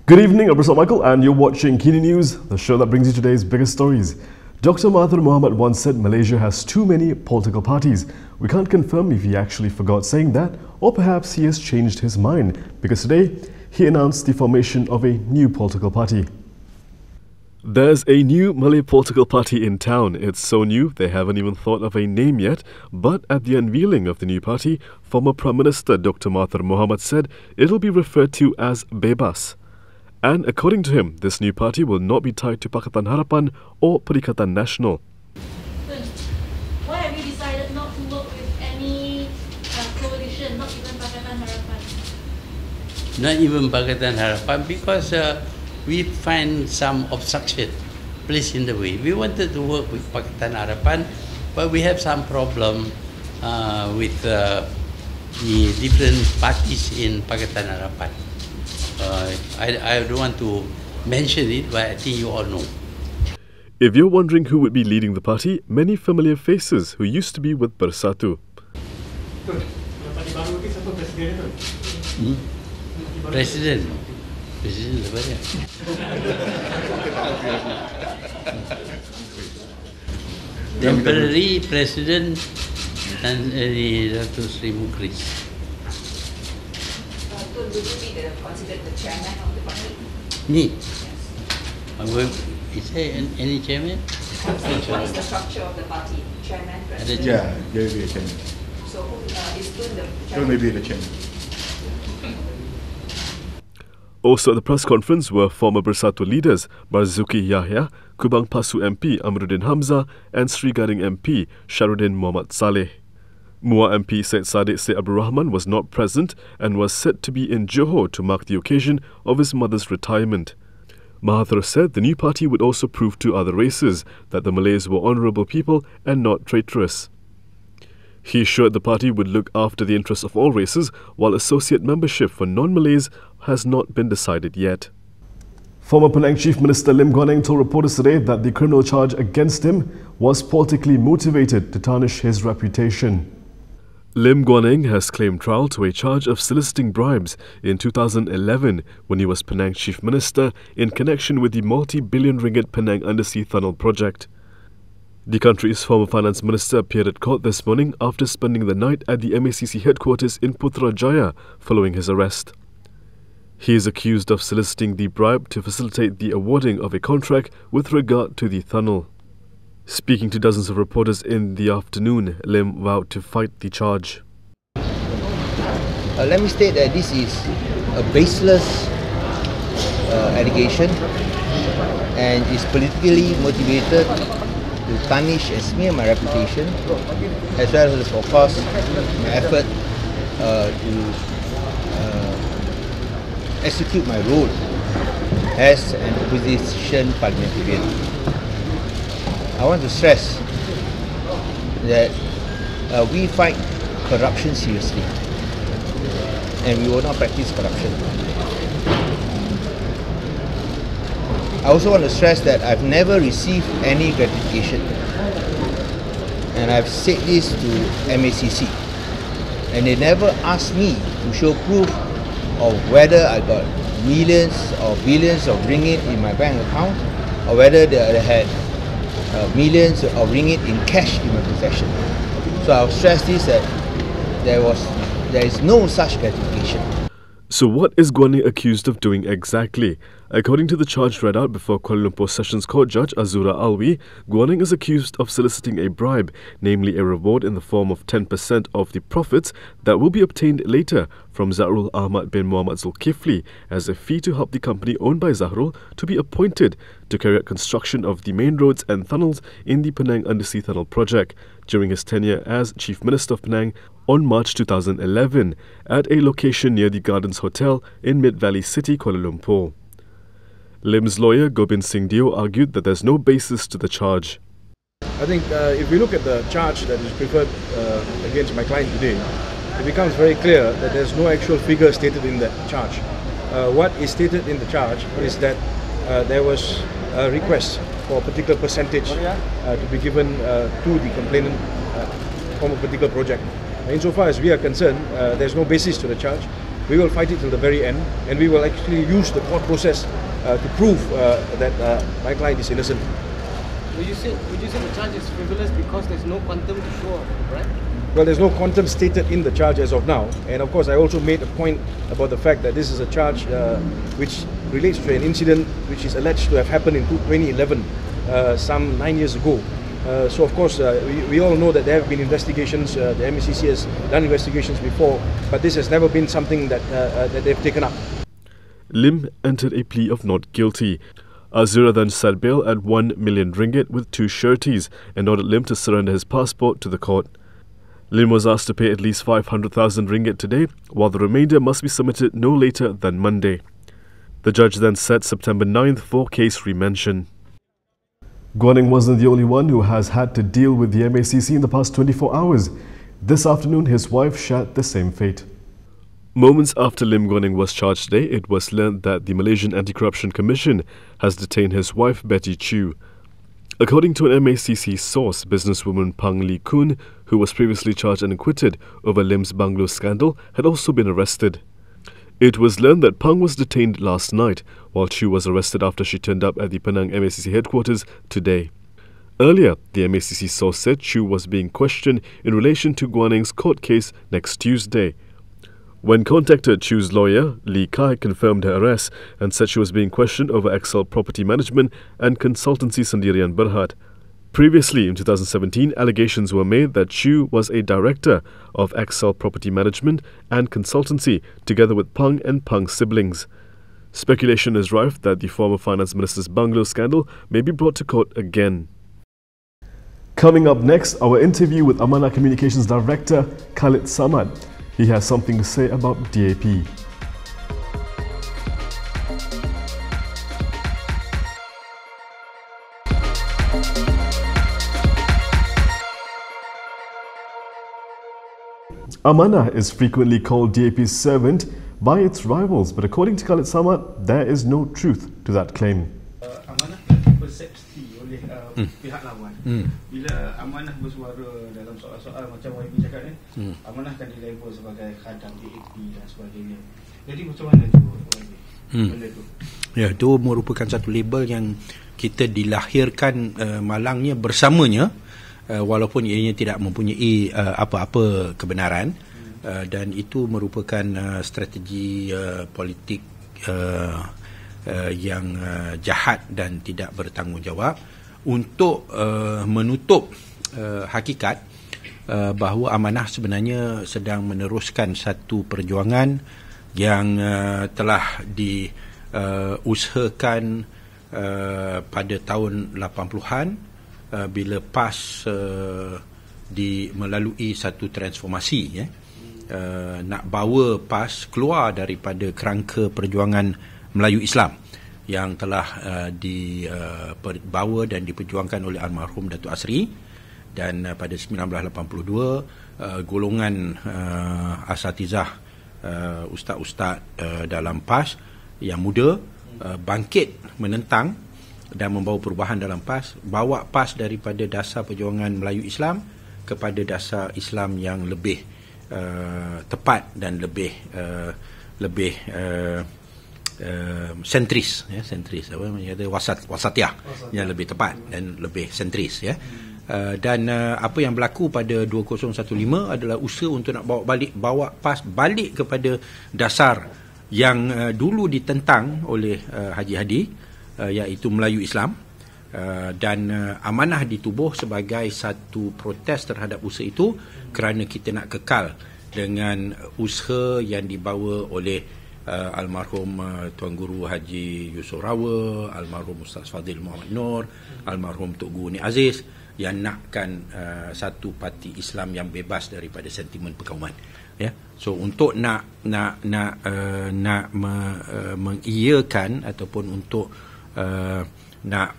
Good evening, I'm Bersatu Michael and you're watching Kini News, the show that brings you today's biggest stories. Dr. Mahathir Mohamad once said Malaysia has too many political parties. We can't confirm if he actually forgot saying that, or perhaps he has changed his mind, because today he announced the formation of a new political party. There's a new Malay political party in town. It's so new, they haven't even thought of a name yet. But at the unveiling of the new party, former Prime Minister Dr. Mahathir Mohamad said it'll be referred to as Bebas. And according to him, this new party will not be tied to Pakatan Harapan or Perikatan Nasional. Why have you decided not to work with any coalition, not even Pakatan Harapan? Not even Pakatan Harapan, because we find some obstruction placed in the way. We wanted to work with Pakatan Harapan, but we have some problem with the different parties in Pakatan Harapan. I don't want to mention it, but I think you all know. If you're wondering who would be leading the party, many familiar faces who used to be with Bersatu. President siapa dia? Temporary President dan Datuk Seri Mukris. Would you be considered the chairman of the party? Me? Is there any chairman? What is the structure of the party? Chairman, president? Yeah, there will be a chairman. So is Tun the chairman? Tun may be the chairman. Also at the press conference were former Bersatu leaders Marzuki Yahya, Kubang Pasu MP Amruddin Hamzah and Sri Gading MP Shahrudin Muhammad Saleh. Muar MP Syed Saddiq Syed Abdul Rahman was not present and was said to be in Johor to mark the occasion of his mother's retirement. Mahathir said the new party would also prove to other races that the Malays were honourable people and not traitorous. He assured the party would look after the interests of all races, while associate membership for non-Malays has not been decided yet. Former Penang Chief Minister Lim Guan Eng told reporters today that the criminal charge against him was politically motivated to tarnish his reputation. Lim Guan Eng has claimed trial to a charge of soliciting bribes in 2011 when he was Penang Chief Minister in connection with the multi-billion ringgit Penang Undersea Tunnel project. The country's former finance minister appeared at court this morning after spending the night at the MACC headquarters in Putrajaya following his arrest. He is accused of soliciting the bribe to facilitate the awarding of a contract with regard to the tunnel. Speaking to dozens of reporters in the afternoon, Lim vowed to fight the charge. Let me state that this is a baseless allegation and is politically motivated to tarnish and smear my reputation, as well as, of course, my effort to execute my role as an opposition parliamentarian. I want to stress that we fight corruption seriously and we will not practice corruption. I also want to stress that I've never received any gratification, and I've said this to MACC, and they never asked me to show proof of whether I got millions or billions of ringgit in my bank account or whether they had millions of ringgit in cash in my possession. So I'll stress this, that there is no such gratification. So what is Guan Eng accused of doing exactly? According to the charge read out before Kuala Lumpur Sessions Court Judge Azura Alwi, Guan Eng is accused of soliciting a bribe, namely a reward in the form of 10% of the profits that will be obtained later from Zahrul Ahmad bin Muhammad Zulkifli as a fee to help the company owned by Zahrul to be appointed to carry out construction of the main roads and tunnels in the Penang Undersea Tunnel project during his tenure as Chief Minister of Penang on March 2011 at a location near the Gardens Hotel in Mid-Valley City, Kuala Lumpur. Lim's lawyer Gobind Singh Dio argued that there's no basis to the charge. I think if we look at the charge that is preferred against my client today, it becomes very clear that there's no actual figure stated in that charge. What is stated in the charge is that there was a request for a particular percentage to be given to the complainant from a particular project. Insofar as we are concerned, there's no basis to the charge. we will fight it till the very end, and we will actually use the court process to prove that my client is innocent. Would you say the charge is frivolous because there's no quantum to show, right? Well, there's no quantum stated in the charge as of now, and of course I also made a point about the fact that this is a charge which relates to an incident which is alleged to have happened in 2011, some 9 years ago. So of course we all know that there have been investigations, the MACC has done investigations before, but this has never been something that they've taken up. Lim entered a plea of not guilty. Azura then set bail at 1 million ringgit with 2 sureties and ordered Lim to surrender his passport to the court. Lim was asked to pay at least 500,000 ringgit today, while the remainder must be submitted no later than Monday. The judge then set September 9th for case remention. Guaning wasn't the only one who has had to deal with the MACC in the past 24 hours. This afternoon, his wife shared the same fate. Moments after Lim Guaning was charged today, it was learned that the Malaysian Anti-Corruption Commission has detained his wife, Betty Chew. According to an MACC source, businesswoman Pang Lee Kun, who was previously charged and acquitted over Lim's bungalow scandal, had also been arrested. It was learned that Pang was detained last night, while Chew was arrested after she turned up at the Penang MACC headquarters today. Earlier, the MACC source said Chew was being questioned in relation to Guaning's court case next Tuesday. When contacted, Chew's lawyer, Lee Kai, confirmed her arrest and said she was being questioned over Excel Property Management and Consultancy Sendirian Berhad. Previously, in 2017, allegations were made that Chew was a director of Excel Property Management and Consultancy, together with Pang and Pang's siblings. Speculation is rife that the former finance minister's bungalow scandal may be brought to court again. Coming up next, our interview with Amanah Communications Director Khalid Samad. He has something to say about DAP. Amanah is frequently called DAP's servant by its rivals, but according to Khalid Samad, there is no truth to that claim. Amanah persepsi oleh pihak lawan. Bila Amanah bersuara dalam soal-soal macam YB cakap ni, Amanah akan dilabel sebagai khadam DAP dan sebagainya. Jadi macam mana tu YB? Benda tu? Ya, itu merupakan satu label yang kita dilahirkan malangnya bersamanya, walaupun ianya tidak mempunyai apa-apa kebenaran, dan itu merupakan strategi politik yang jahat dan tidak bertanggungjawab untuk menutup hakikat bahawa Amanah sebenarnya sedang meneruskan satu perjuangan yang telah diusahakan pada tahun 80-an bila PAS melalui satu transformasi, nak bawa PAS keluar daripada kerangka perjuangan Melayu Islam yang telah dibawa dan diperjuangkan oleh almarhum Datuk Asri, dan pada 1982 golongan asatizah, ustaz-ustaz dalam PAS yang muda bangkit menentang dan membawa perubahan dalam PAS, bawa PAS daripada dasar perjuangan Melayu Islam kepada dasar Islam yang lebih tepat dan lebih sentris, sentris apa namanya, wasatiyah yang lebih tepat dan lebih sentris, dan apa yang berlaku pada 2015 adalah usaha untuk nak bawa PAS balik kepada dasar yang dulu ditentang oleh Haji Hadi, iaitu Melayu Islam, dan Amanah ditubuh sebagai satu protes terhadap usaha itu kerana kita nak kekal dengan usaha yang dibawa oleh almarhum Tuan Guru Haji Yusof Rawa, almarhum Ustaz Fadil Muhammad Nur, almarhum Tok Guru Ni Aziz, yang nakkan satu parti Islam yang bebas daripada sentimen perkauman. So untuk nak mengiyakan ataupun untuk nak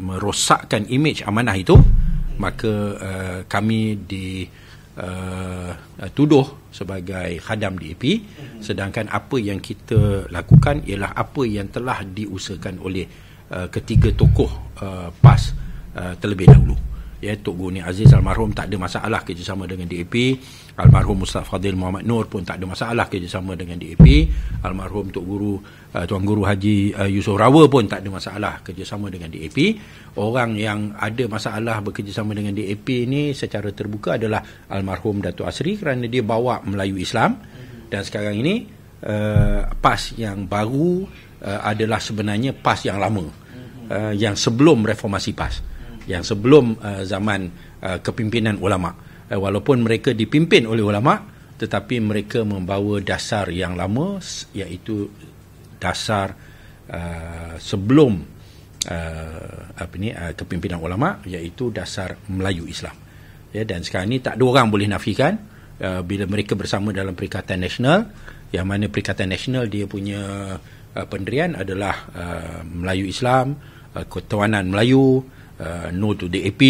merosakkan imej Amanah itu, maka kami dituduh sebagai khadam DAP, sedangkan apa yang kita lakukan ialah apa yang telah diusahakan oleh ketiga tokoh PAS terlebih dahulu. Ya, Tok Guru Aziz almarhum tak ada masalah kerjasama dengan DAP, almarhum Ustaz Fadil Muhammad Nur pun tak ada masalah kerjasama dengan DAP, almarhum Tuan Guru Haji Yusof Rawa pun tak ada masalah kerjasama dengan DAP. Orang yang ada masalah bekerjasama dengan DAP ni secara terbuka adalah almarhum Datuk Asri, kerana dia bawa Melayu Islam, dan sekarang ini PAS yang baru adalah sebenarnya PAS yang lama, yang sebelum reformasi PAS, yang sebelum zaman kepimpinan ulama. Walaupun mereka dipimpin oleh ulama, tetapi mereka membawa dasar yang lama, iaitu dasar sebelum kepimpinan ulama, iaitu dasar Melayu Islam. Ya, dan sekarang ni tak ada orang boleh nafikan bila mereka bersama dalam Perikatan Nasional, yang mana Perikatan Nasional dia punya pendirian adalah Melayu Islam, Ketuanan Melayu, No to DAP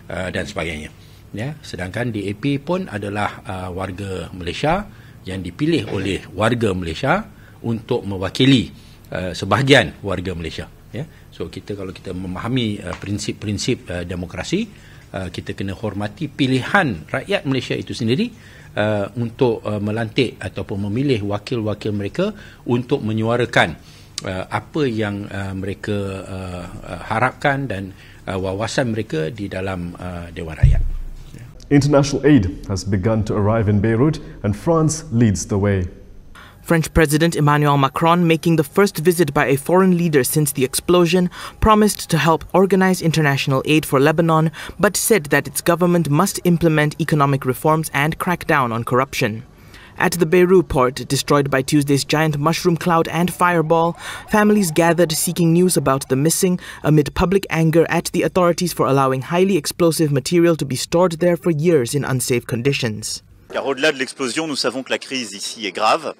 dan sebagainya. Ya, sedangkan DAP pun adalah warga Malaysia yang dipilih oleh warga Malaysia untuk mewakili sebahagian warga Malaysia. Ya, so kalau kita memahami prinsip-prinsip demokrasi, kita kena hormati pilihan rakyat Malaysia itu sendiri untuk melantik ataupun memilih wakil-wakil mereka untuk menyuarakan apa yang mereka harapkan dan wawasan mereka di dalam Dewan Rakyat. International aid has begun to arrive in Beirut and France leads the way. French President Emmanuel Macron, making the first visit by a foreign leader since the explosion, promised to help organize international aid for Lebanon, but said that its government must implement economic reforms and crack down on corruption. At the Beirut port, destroyed by Tuesday's giant mushroom cloud and fireball, families gathered seeking news about the missing amid public anger at the authorities for allowing highly explosive material to be stored there for years in unsafe conditions. Car au-delà de l'explosion, nous savons que la crise ici est grave.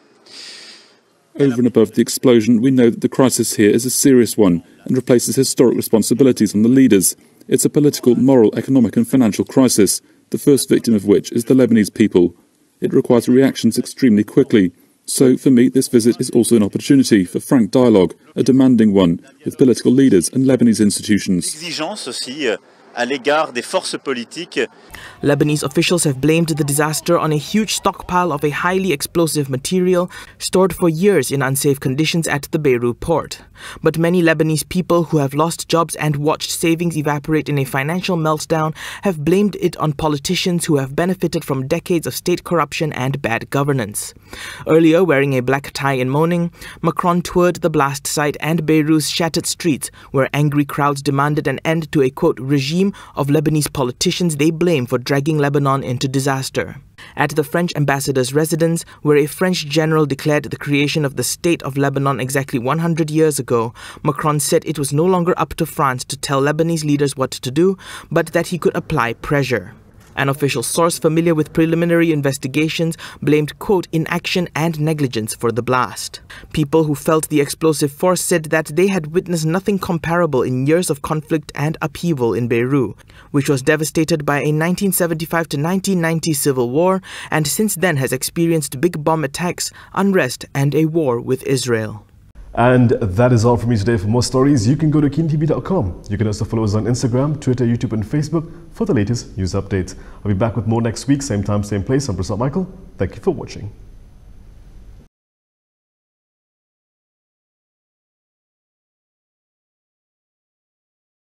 Over and above the explosion, we know that the crisis here is a serious one and replaces historic responsibilities on the leaders. It's a political, moral, economic and financial crisis, the first victim of which is the Lebanese people. It requires reactions extremely quickly. So, for me, this visit is also an opportunity for frank dialogue, a demanding one, with political leaders and Lebanese institutions. Exigence aussi à l'égard des forces politiques. Lebanese officials have blamed the disaster on a huge stockpile of a highly explosive material stored for years in unsafe conditions at the Beirut port. But many Lebanese people who have lost jobs and watched savings evaporate in a financial meltdown have blamed it on politicians who have benefited from decades of state corruption and bad governance. Earlier, wearing a black tie in mourning, Macron toured the blast site and Beirut's shattered streets, where angry crowds demanded an end to a, quote, regime of Lebanese politicians they blame for dragging Lebanon into disaster. At the French ambassador's residence, where a French general declared the creation of the State of Lebanon exactly 100 years ago, Macron said it was no longer up to France to tell Lebanese leaders what to do, but that he could apply pressure. An official source familiar with preliminary investigations blamed, quote, inaction and negligence for the blast. People who felt the explosive force said that they had witnessed nothing comparable in years of conflict and upheaval in Beirut, which was devastated by a 1975 to 1990 civil war and since then has experienced big bomb attacks, unrest and a war with Israel. And that is all from me today. For more stories, you can go to KiniTV.com. You can also follow us on Instagram, Twitter, YouTube and Facebook for the latest news updates. I'll be back with more next week, same time, same place. I'm Bersatu Michael. Thank you for watching.